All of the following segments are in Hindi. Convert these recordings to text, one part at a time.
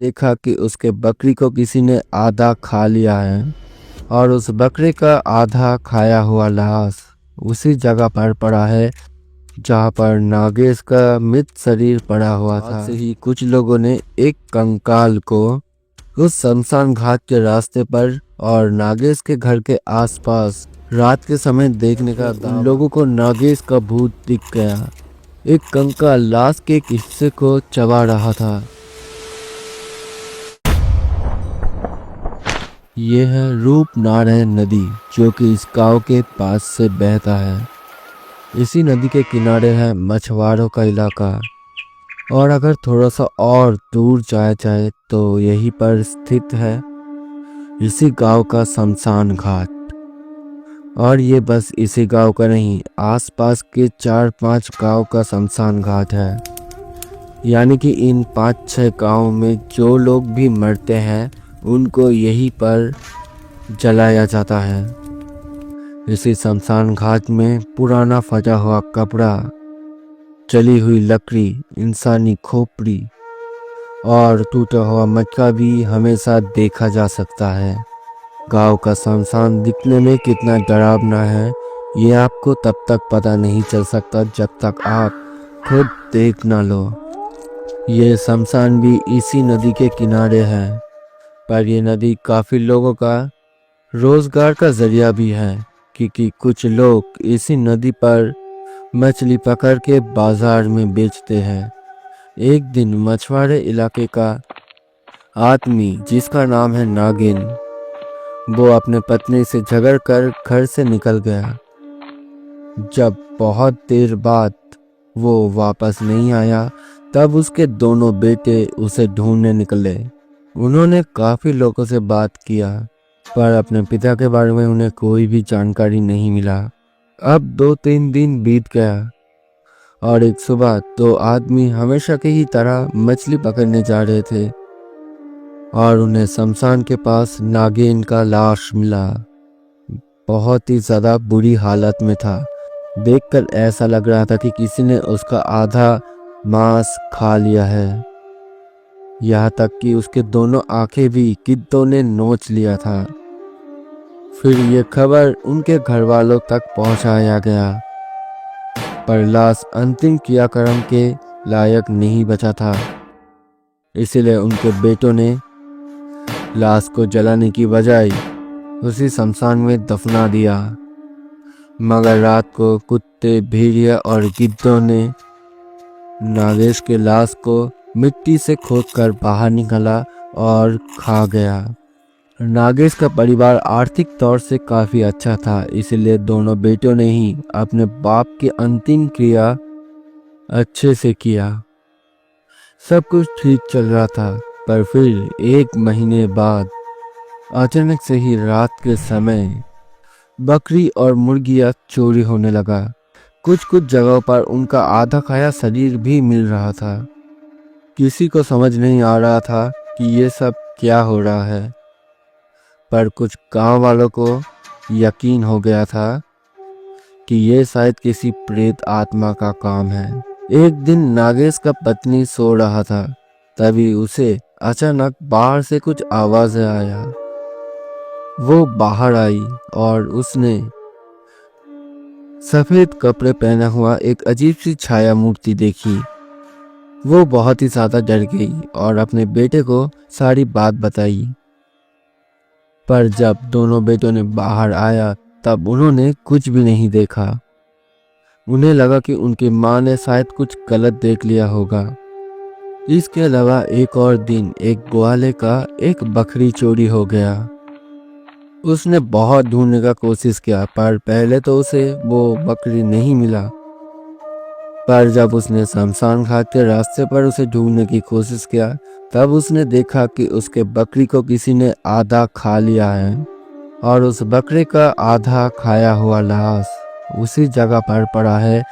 देखा कि उसके बकरी को किसी ने आधा खा लिया है और उस बकरे का आधा खाया हुआ लाश उसी जगह पर पड़ा है जहाँ पर नागेश का मृत शरीर पड़ा हुआ था। से ही कुछ लोगों ने एक कंकाल को उस शमशान घाट के रास्ते पर और नागेश के घर के आसपास रात के समय देखने का उन लोगों को नागेश का भूत दिख गया। एक कंकाल लाश के एक हिस्से को चबा रहा था। यह है रूपनारायण नदी जो कि इस गांव के पास से बहता है। इसी नदी के किनारे है मछुआरों का इलाका और अगर थोड़ा सा और दूर जाया जाए तो यहीं पर स्थित है इसी गांव का शमशान घाट। और ये बस इसी गांव का नहीं, आसपास के 4-5 गांव का शमशान घाट है। यानी कि इन 5-6 गांव में जो लोग भी मरते हैं उनको यहीं पर जलाया जाता है। इसी शमशान घाट में पुराना फटा हुआ कपड़ा, जली हुई लकड़ी, इंसानी खोपड़ी और टूटा हुआ मटका भी हमेशा देखा जा सकता है। गांव का शमशान दिखने में कितना डरावना है ये आपको तब तक पता नहीं चल सकता जब तक आप खुद देख ना लो। ये शमशान भी इसी नदी के किनारे है, पर ये नदी काफ़ी लोगों का रोजगार का जरिया भी है क्योंकि कुछ लोग इसी नदी पर मछली पकड़ के बाजार में बेचते हैं। एक दिन मछुआरे इलाके का आदमी जिसका नाम है नागिन, वो अपने पत्नी से झगड़ कर घर से निकल गया। जब बहुत देर बाद वो वापस नहीं आया तब उसके दोनों बेटे उसे ढूंढने निकले। उन्होंने काफ़ी लोगों से बात किया पर अपने पिता के बारे में उन्हें कोई भी जानकारी नहीं मिला। अब 2-3 दिन बीत गया और एक सुबह 2 आदमी हमेशा की ही तरह मछली पकड़ने जा रहे थे और उन्हें शमशान के पास नागिन का लाश मिला। बहुत ही ज़्यादा बुरी हालत में था। देखकर ऐसा लग रहा था कि किसी ने उसका आधा मांस खा लिया है। यहाँ तक कि उसके दोनों आंखें भी गिद्धों ने नोच लिया था। फिर ये खबर उनके घर वालों तक पहुंचाया गया पर लाश अंतिम क्रियाक्रम के लायक नहीं बचा था। इसीलिए उनके बेटों ने लाश को जलाने की बजाय उसी शमशान में दफना दिया। मगर रात को कुत्ते, भेड़िया और गिद्धों ने नागेश के लाश को मिट्टी से खोदकर बाहर निकाला और खा गया। नागेश का परिवार आर्थिक तौर से काफ़ी अच्छा था, इसलिए दोनों बेटों ने ही अपने बाप की अंतिम क्रिया अच्छे से किया। सब कुछ ठीक चल रहा था पर फिर 1 महीने बाद अचानक से ही रात के समय बकरी और मुर्गियाँ चोरी होने लगा। कुछ जगहों पर उनका आधा खाया शरीर भी मिल रहा था। किसी को समझ नहीं आ रहा था कि ये सब क्या हो रहा है, पर कुछ गांव वालों को यकीन हो गया था कि ये शायद किसी प्रेत आत्मा का काम है। एक दिन नागेश का पत्नी सो रहा था, तभी उसे अचानक बाहर से कुछ आवाज़ें आया। वो बाहर आई और उसने सफ़ेद कपड़े पहना हुआ एक अजीब सी छाया मूर्ति देखी। वो बहुत ही ज़्यादा डर गई और अपने बेटे को सारी बात बताई। पर जब दोनों बेटों ने बाहर आया तब उन्होंने कुछ भी नहीं देखा। उन्हें लगा कि उनकी माँ ने शायद कुछ गलत देख लिया होगा। इसके अलावा एक और दिन एक ग्वाले का एक बकरी चोरी हो गया। उसने बहुत ढूंढने का कोशिश किया पर पहले तो उसे वो बकरी नहीं मिला। पर जब उसने शमशान घाट के रास्ते पर उसे ढूंढने की कोशिश किया तब उसने देखा कि उसके बकरी को किसी ने आधा खा लिया है और उस बकरे का आधा खाया हुआ लाश उसी जगह पर पड़ा है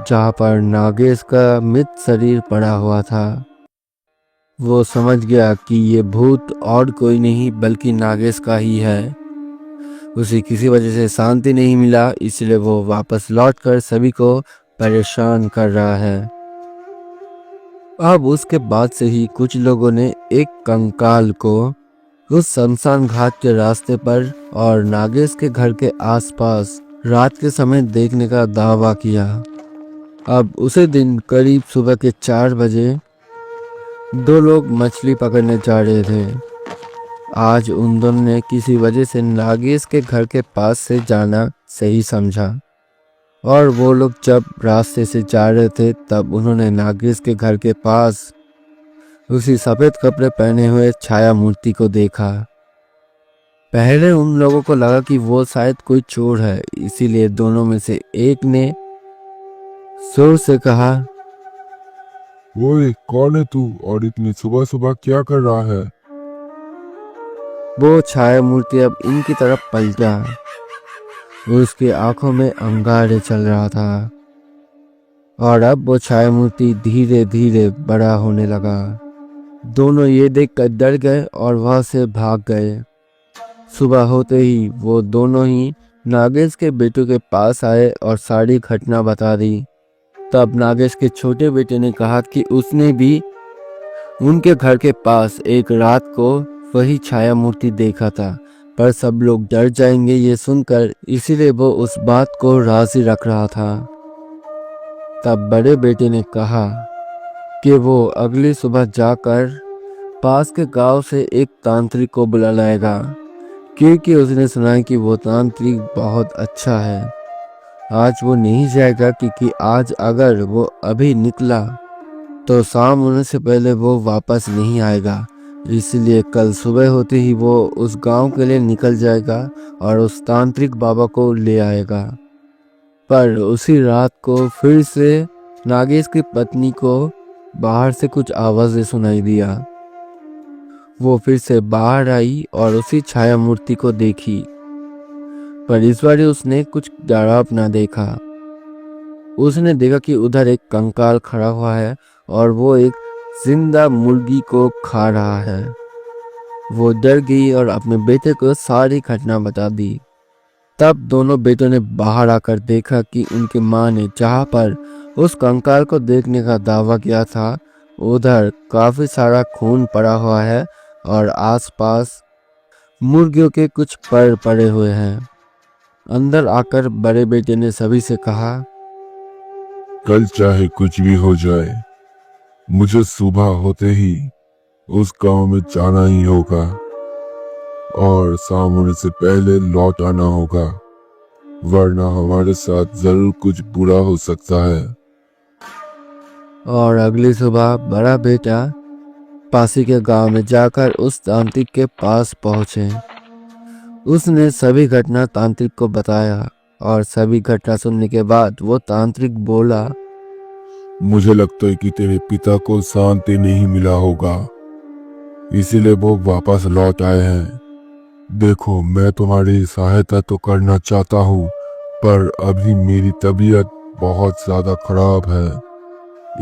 जहाँ पर नागेश का मृत शरीर पड़ा हुआ था। वो समझ गया कि ये भूत और कोई नहीं बल्कि नागेश का ही है। उसे किसी वजह से शांति नहीं मिला, इसलिए वो वापस लौटकर सभी को परेशान कर रहा है। अब उसके बाद से ही कुछ लोगों ने एक कंकाल को उस शमशान घाट के रास्ते पर और नागेश के घर के आसपास रात के समय देखने का दावा किया। अब उसी दिन करीब सुबह के 4 बजे दो लोग मछली पकड़ने जा रहे थे। आज उन दोनों ने किसी वजह से नागेश के घर के पास से जाना सही समझा और वो लोग जब रास्ते से जा रहे थे तब उन्होंने नागेश के घर के पास उसी सफेद कपड़े पहने हुए छाया मूर्ति को देखा। पहले उन लोगों को लगा कि वो शायद कोई चोर है, इसीलिए दोनों में से एक ने जोर से कहा, ओए कौन है तू और इतनी सुबह सुबह क्या कर रहा है? वो छाया मूर्ति अब इनकी तरफ पलटा। उसकी आंखों में अंगारे चल रहा था और अब वो छाया मूर्ति धीरे धीरे बड़ा होने लगा। दोनों ये देखकर डर गए और वहां से भाग गए। सुबह होते ही वो दोनों ही नागेश के बेटों के पास आए और सारी घटना बता दी। तब नागेश के छोटे बेटे ने कहा कि उसने भी उनके घर के पास एक रात को वही छाया मूर्ति देखा था, पर सब लोग डर जाएंगे ये सुनकर, इसीलिए वो उस बात को राजी रख रहा था। तब बड़े बेटे ने कहा कि वो अगली सुबह जाकर पास के गांव से एक तांत्रिक को बुला लाएगा, क्योंकि उसने सुना है कि वो तांत्रिक बहुत अच्छा है। आज वो नहीं जाएगा क्योंकि आज अगर वो अभी निकला तो शाम होने से पहले वो वापस नहीं आएगा, इसलिए कल सुबह होते ही वो उस गांव के लिए निकल जाएगा और उस तांत्रिक बाबा को ले आएगा। पर उसी रात को फिर से नागेश की पत्नी को बाहर से कुछ आवाजें सुनाई दिया। वो फिर से बाहर आई और उसी छाया मूर्ति को देखी, पर इस बार उसने कुछ डरावना देखा। उसने देखा कि उधर एक कंकाल खड़ा हुआ है और वो एक जिंदा मुर्गी को खा रहा है। वो डर गई और अपने बेटे को सारी घटना बता दी। तब दोनों बेटों ने बाहर आकर देखा कि उनकी माँ ने जहाँ पर उस कंकाल को देखने का दावा किया था उधर काफी सारा खून पड़ा हुआ है और आसपास मुर्गियों के कुछ पर पड़े हुए हैं। अंदर आकर बड़े बेटे ने सभी से कहा, कल चाहे कुछ भी हो जाए, मुझे सुबह होते ही उस गांव में जाना ही होगा और शाम होने से पहले लौट आना होगा, वरना हमारे साथ जरूर कुछ बुरा हो सकता है। और अगली सुबह बड़ा बेटा पासी के गांव में जाकर उस तांत्रिक के पास पहुंचे। उसने सभी घटना तांत्रिक को बताया और सभी घटना सुनने के बाद वो तांत्रिक बोला, मुझे लगता है कि तेरे पिता को शांति नहीं मिला होगा, इसीलिए वो वापस लौट आए हैं। देखो, मैं तुम्हारी सहायता तो करना चाहता हूँ, पर अभी मेरी तबीयत बहुत ज्यादा खराब है,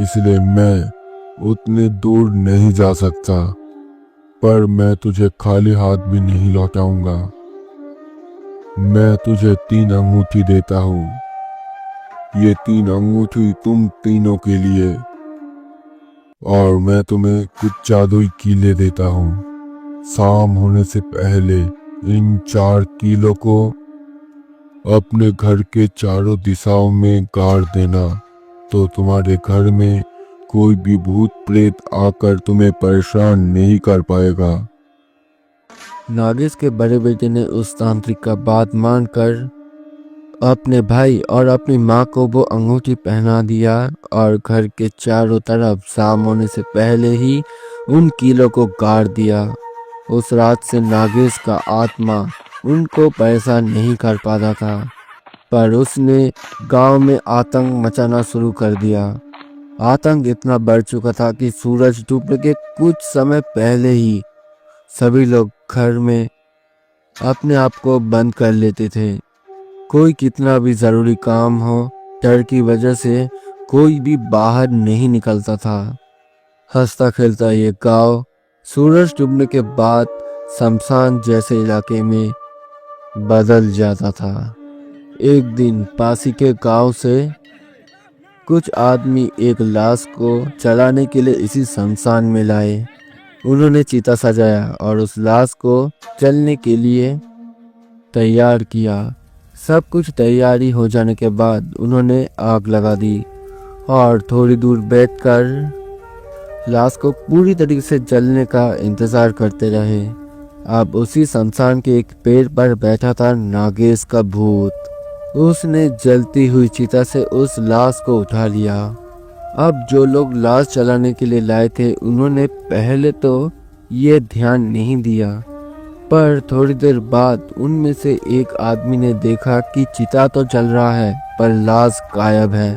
इसलिए मैं उतने दूर नहीं जा सकता, पर मैं तुझे खाली हाथ भी नहीं लौटाऊंगा। मैं तुझे 3 अंगूठी देता हूँ, ये 3 अंगूठी तुम तीनों के लिए, और मैं तुम्हें कुछ जादुई कीले देता हूँ। शाम होने से पहले इन 4 कीलों को अपने घर के चारों दिशाओं में गाड़ देना, तो तुम्हारे घर में कोई भी भूत प्रेत आकर तुम्हें परेशान नहीं कर पाएगा। नागेश के बड़े बेटे ने उस तांत्रिक का बात मानकर अपने भाई और अपनी माँ को वो अंगूठी पहना दिया और घर के चारों तरफ शाम होने से पहले ही उन कीलों को गाड़ दिया। उस रात से नागेश का आत्मा उनको परेशान नहीं कर पाता था, पर उसने गांव में आतंक मचाना शुरू कर दिया। आतंक इतना बढ़ चुका था कि सूरज डूबने के कुछ समय पहले ही सभी लोग घर में अपने आप को बंद कर लेते थे। कोई कितना भी जरूरी काम हो, डर की वजह से कोई भी बाहर नहीं निकलता था। हंसता खेलता ये गांव सूरज डूबने के बाद शमशान जैसे इलाके में बदल जाता था। एक दिन पासी के गांव से कुछ आदमी एक लाश को चलाने के लिए इसी शमशान में लाए। उन्होंने चिता सजाया और उस लाश को जलने के लिए तैयार किया। सब कुछ तैयारी हो जाने के बाद उन्होंने आग लगा दी और थोड़ी दूर बैठकर लाश को पूरी तरीके से जलने का इंतजार करते रहे। अब उसी शमशान के एक पेड़ पर बैठा था नागेश का भूत। उसने जलती हुई चिता से उस लाश को उठा लिया। अब जो लोग लाश चलाने के लिए लाए थे उन्होंने पहले तो ये ध्यान नहीं दिया, पर थोड़ी देर बाद उनमें से एक आदमी ने देखा कि चिता तो जल रहा है पर लाश गायब है।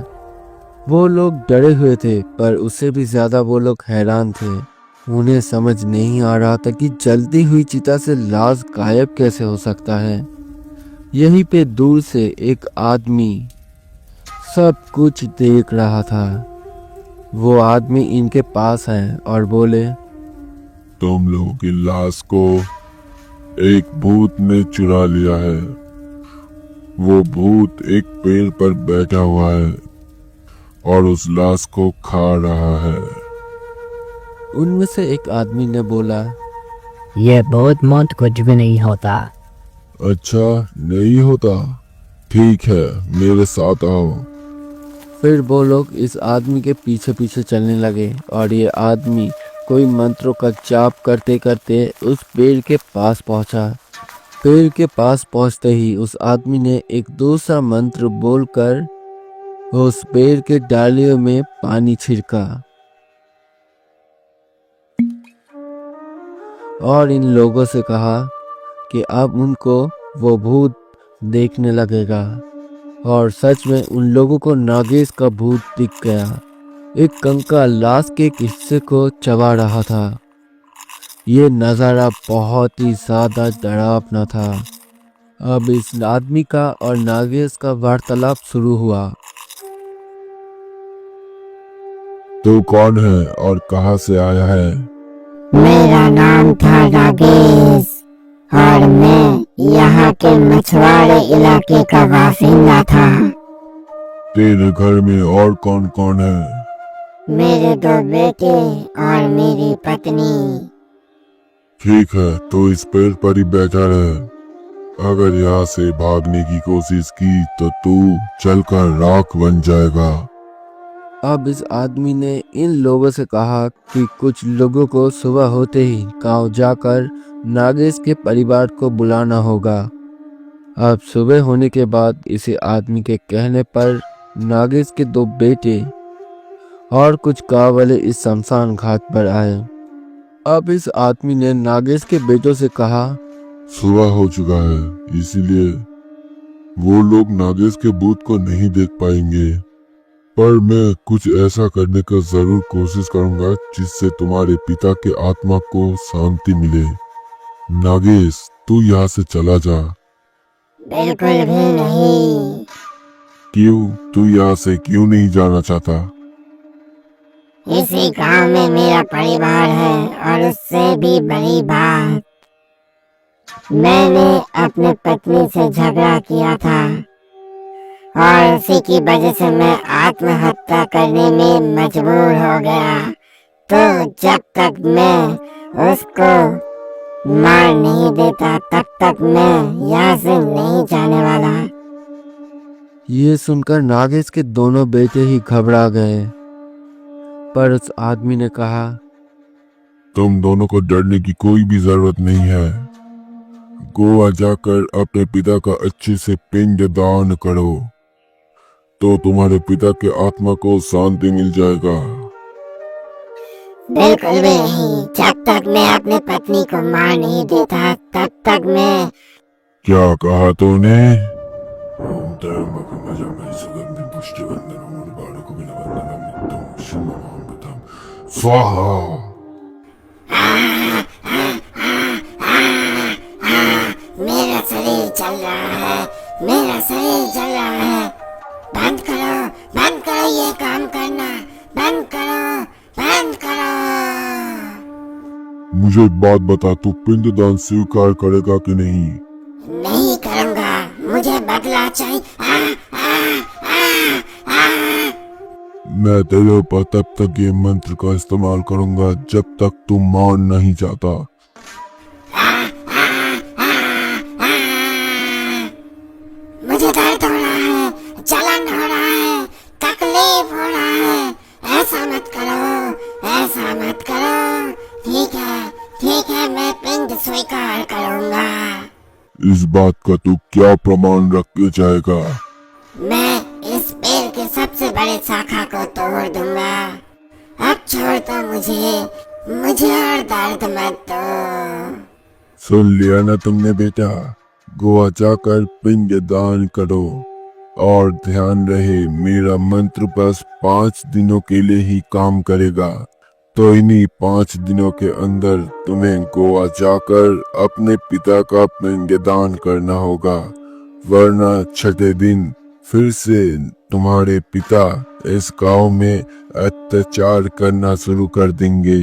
वो लोग डरे हुए थे, पर उससे भी ज्यादा वो लोग हैरान थे। उन्हें समझ नहीं आ रहा था कि जलती हुई चिता से लाश गायब कैसे हो सकता है। यहीं पे दूर से एक आदमी सब कुछ देख रहा था। वो आदमी इनके पास है और बोले, तुम लोगों की लाश को एक भूत ने चुरा लिया है। वो भूत एक पेड़ पर बैठा हुआ है और उस लाश को खा रहा है। उनमें से एक आदमी ने बोला, ये भूत मौत कुछ भी नहीं होता। अच्छा, नहीं होता? ठीक है, मेरे साथ आओ। फिर वो लोग इस आदमी के पीछे पीछे चलने लगे और ये आदमी कोई मंत्रों का जाप करते करते उस पेड़ के पास पहुंचा। पेड़ के पास पहुंचते ही उस आदमी ने एक दूसरा मंत्र बोलकर उस पेड़ के डालियों में पानी छिड़का और इन लोगों से कहा कि अब उनको वो भूत देखने लगेगा। और सच में उन लोगों को नागेश का भूत दिख गया। एक कंकाल लाश के एक हिस्से को चबा रहा था। ये नज़ारा बहुत ही ज्यादा डरावना था। अब इस आदमी का और नागेश का वार्तालाप शुरू हुआ। तू कौन है और कहाँ से आया है? मेरा नाम था नागेश और मैं यहाँ के मछुआरे इलाके का बासिंदा था। तेरे घर में और कौन कौन है? मेरे 2 बेटे और मेरी पत्नी। ठीक है, तो इस पेड़ पर ही बैठा रहे। अगर यहाँ से भागने की कोशिश की तो तू जलकर राख बन जाएगा। अब इस आदमी ने इन लोगों से कहा कि कुछ लोगों को सुबह होते ही गांव जाकर नागेश के परिवार को बुलाना होगा। अब सुबह होने के बाद इसी आदमी के कहने पर नागेश के 2 बेटे और कुछ गांव वाले इस शमशान घाट पर आए। अब इस आदमी ने नागेश के बेटों से कहा, सुबह हो चुका है, इसीलिए वो लोग नागेश के भूत को नहीं देख पाएंगे, पर मैं कुछ ऐसा करने का जरूर कोशिश करूंगा जिससे तुम्हारे पिता के आत्मा को शांति मिले। नागेश, तू यहाँ से चला जा। बिल्कुल भी नहीं। क्यों? तू यहाँ से क्यों नहीं जाना चाहता? इसी गांव में मेरा परिवार है और उससे भी बड़ी बात, मैंने अपने पत्नी से झगड़ा किया था और उसी की वजह से मैं आत्महत्या करने में मजबूर हो गया। तो जब तक मैं उसको मार नहीं देता तब तक मैं यहाँ से नहीं जाने वाला। ये सुनकर नागेश के दोनों बेटे ही घबरा गए, पर उस आदमी ने कहा, तुम दोनों को डरने की कोई भी जरूरत नहीं है। गोवा जाकर अपने पिता का अच्छे से पिंड दान करो तो तुम्हारे पिता के आत्मा को शांति मिल जाएगा। बिल्कुल भी नहीं। जब तक मैं अपनी पत्नी को मार नहीं देता तब तक मैं। क्या कहा तूने? स्वाहा। मेरा शरीर चल रहा है, मेरा शरीर चल रहा है। बंद करो, बंद करो, ये काम करना बंद करो, बंद करो। मुझे एक बात बता, तू पिंडदान स्वीकार करेगा कि नहीं? नहीं करूँगा, मुझे बदला चाहिए। मैं तेरे ऊपर तब तक ये मंत्र का इस्तेमाल करूंगा जब तक तू मान नहीं जाता। मुझे दर्द हो रहा है, जलन हो रहा है, तकलीफ हो रहा है। ऐसा मत करो, ऐसा मत करो। ठीक है, मैं पिंड स्वीकार करूंगा। इस बात का तू क्या प्रमाण रख के जाएगा? मैं इस पेड़ की सबसे बड़ी शाखा को तोड़ दूंगा। अब छोड़ दो मुझे और दर्द मत दो। सुन लिया ना तुमने बेटा, गोवा जाकर पिंड दान करो और ध्यान रहे मेरा मंत्र बस 5 दिनों के लिए ही काम करेगा। तो इन्हीं 5 दिनों के अंदर तुम्हें गोवा जाकर अपने पिता का पिंड दान करना होगा, वरना छठे दिन फिर से तुम्हारे पिता इस गांव में अत्याचार करना शुरू कर देंगे।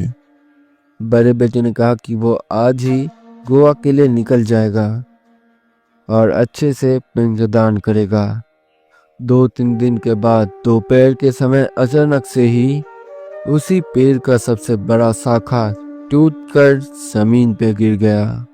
बड़े बेटे ने कहा कि वो आज ही गोवा के लिए निकल जाएगा और अच्छे से पिंडदान करेगा। 2-3 दिन के बाद दोपहर के समय अचानक से ही उसी पेड़ का सबसे बड़ा शाखा टूटकर जमीन पे गिर गया।